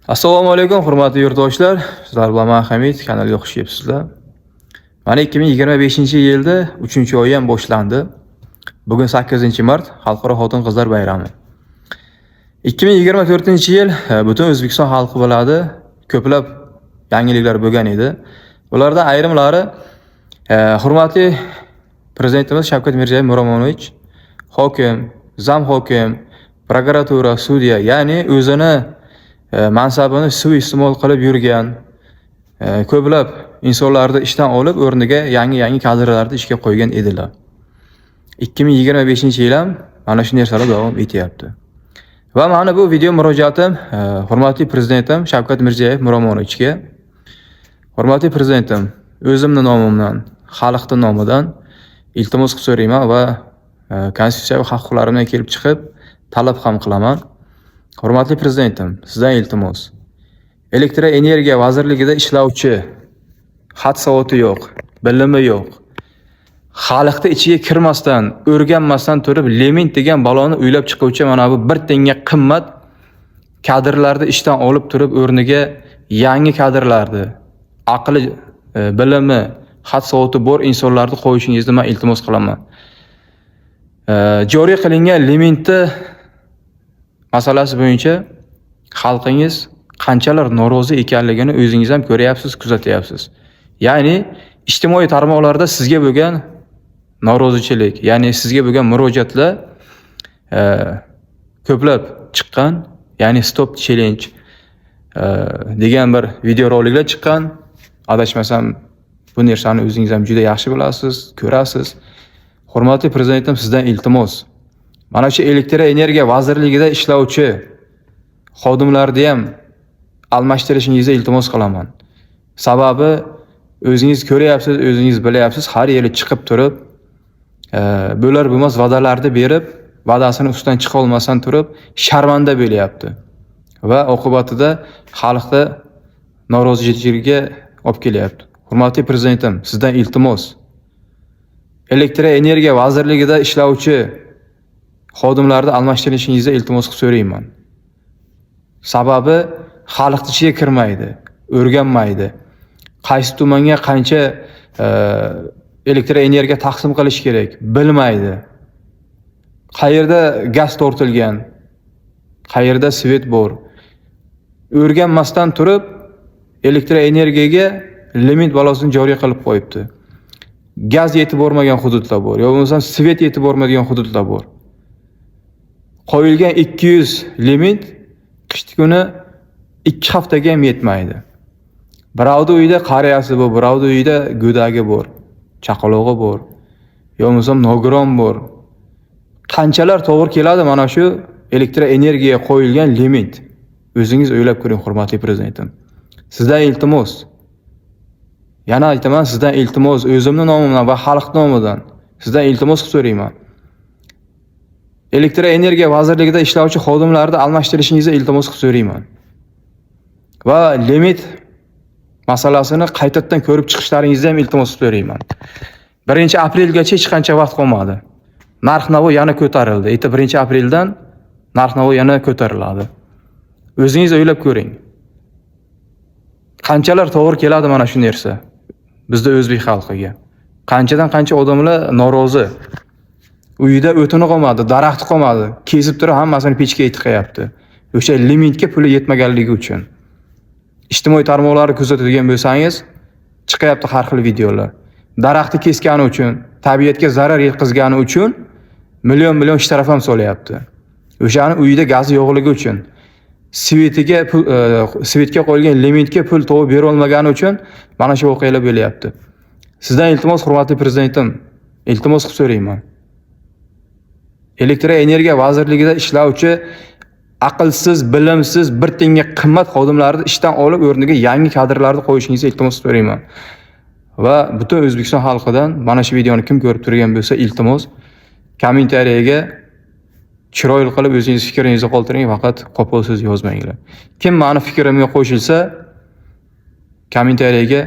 Assalomu alaykum, hurmatli yurtdoshlar. Sizlar bilan men Hamid, kanalga xush kelibsizlar. Mana 2025-yilda 3-oy ham boshlandi. Bugun 8-mart, Xalqaro xotin-qizlar bayrami. 2024-yil butun O'zbekiston xalqi biladi, ko'plab yangiliklar bo'lgan edi. Ulardan ayrimlari hurmatli prezidentimiz Shavkat Mirziyoyev Miromonovich hokim, zam hokim, prokuratura, sudya, ya'ni o'zini mansabini suiiste'mol qilib yurgan ko'plab insonlarni ishdan olib, o'rniga yangi kadrlarni ishga qo'ygan edilar. 2025-yil ham mana shunday narsalar davom etyapti. Va mana bu video murojaatim hurmatli prezidentim Shavkat Mirziyoyev Miromonovichga. Hurmatli prezidentim, o'zimning nomimdan, xalqning nomidan iltimos qilib so'rayman va konstitutsiyaviy huquqlarimdan kelib chiqib talab ham qilaman. Hurmatli prezidentim, sizdan iltimos. Elektr energiya vazirligida ishlovchi, xat savoti yo'q, bilimi yo'q. Xalqning ichiga kirmasdan, o'rganmasdan turib, limit degan baloni o'ylab chiquvchi mana bu 1 tenga qimmat kadrlarni ishdan olib turib, o'rniga yangi kadrlarni, aqli, bilimi, xat savoti bor insonlarni qo'yishingizni men iltimos qilaman. Joriy qilingan limitni masalasi bo'yicha xalqingiz qanchalar norozi ekanligini o'zingiz ham ko'ryapsiz, kuzatyapsiz. Ya'ni ijtimoiy tarmoqlarda sizga bo'lgan norozichilik, ya'ni sizga bo'lgan murojaatlar ko'plab chiqqan, ya'ni Stop Challenge degan bir video roliklar chiqqan. Adashmasam, bu narsani o'zingiz ham juda yaxshi bilasiz, ko'rasiz. Hurmatli prezidentim, sizdan iltimos. Mana shu elektr energiya vazirligida ishlovchi xodimlarni ham almashtirishingizni iltimos qilaman. Sababi o'zingiz ko'ryapsiz, o'zingiz bilyapsiz, har yili chiqib turib, bo'lar bo'lmas va'dalarni berib, va'dasini ustidan chiqa olmasdan turib, sharmanda bo'lyapti. Va oqibatida xalqni noroziligiga olib kelyapti. Hurmatli prezidentim, sizdan iltimos. Elektr energiya vazirligida ishlovchi xodimlarni almashtirishingizni iltimos qilib so'rayman. Sababi xalq ichiga kirmaydi, o'rganmaydi. Qaysi tumanga qancha elektr energiya taqsim qilish kerak bilmaydi. Qayerda gaz tortilgan, qayerda svet bor. O'rganmasdan turib, elektr energiyaga limit balosini joriy qilib qo'yibdi. Gaz yetib bormagan hududlar bor, yoki bo'lmasa svet yetib bormaydigan hududlar bor. Qo'yilgan 200 limit qishki kuni 2 haftaga ham yetmaydi. Birovning uyida qariyasi bor, birovning uyida go'dagi bor, chaqalog'i bor, yoki bo'lmasa nogiron bor. Qanchalar to'g'ri keladi mana shu elektr energiyaga qo'yilgan limit? O'zingiz o'ylab ko'ring, hurmatli prezidentim. Sizdan iltimos. Yana aytaman, sizdan iltimos, o'zimning nomimdan va xalq nomidan sizdan iltimos qilib so'rayman. Elektr energiya vazirligida ishlovchi xodimlarni almashtirishingizni iltimos qilib so'rayman. Va limit masalasini qaytadan ko'rib chiqishlaringizni ham iltimos qilib so'rayman. 1-aprelgacha hech qancha vaqt qolmadi. Narx-navo yana ko'tarildi. 1-apreldan narx-navo yana ko'tariladi. O'zingiz o'ylab ko'ring. Qanchalar to'g'ri keladi mana shu narsa bizda o'zbek xalqiga. Qanchadan qancha odamlar norozi. Uyida o'tini qolmadi, daraxti qolmadi. Kesib turib hammasini pechga tiqayapti. O'sha limitga puli yetmaganligi uchun. Ijtimoiy tarmoqlarni kuzatadigan bo'lsangiz, chiqayapti har xil videolar. Daraxtni kesgani uchun, tabiatga zarar yetkazgani uchun million shtaraf ham so'layapti. O'shani uyida gazi yo'qligi uchun, svetga qo'yilgan limitga pul to'g'ri bera olmagani uchun mana shu voqealar bo'lyapti. Sizdan iltimos, hurmatli prezidentim, iltimos qilib so'rayman. Elektr energiya vazirligida ishlovchi aqlsiz, bilimsiz, 1 tenga qimmat xodimlarni ishdan olib, o'rniga yangi kadrlarni qo'yishingizni iltimos so'rayman. Va butun O'zbekiston xalqidan mana shu videoni kim ko'rib turgan bo'lsa, iltimos kommentariyaga chiroyli qilib o'zingiz fikringizni qoldiring, faqat qo'pol so'z yozmanglar. Kim meni fikrimga qo'shilsa, kommentariyaga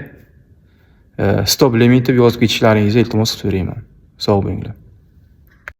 stop limit deb yozib ketishlaringizni iltimos so'rayman. Sog' bo'linglar.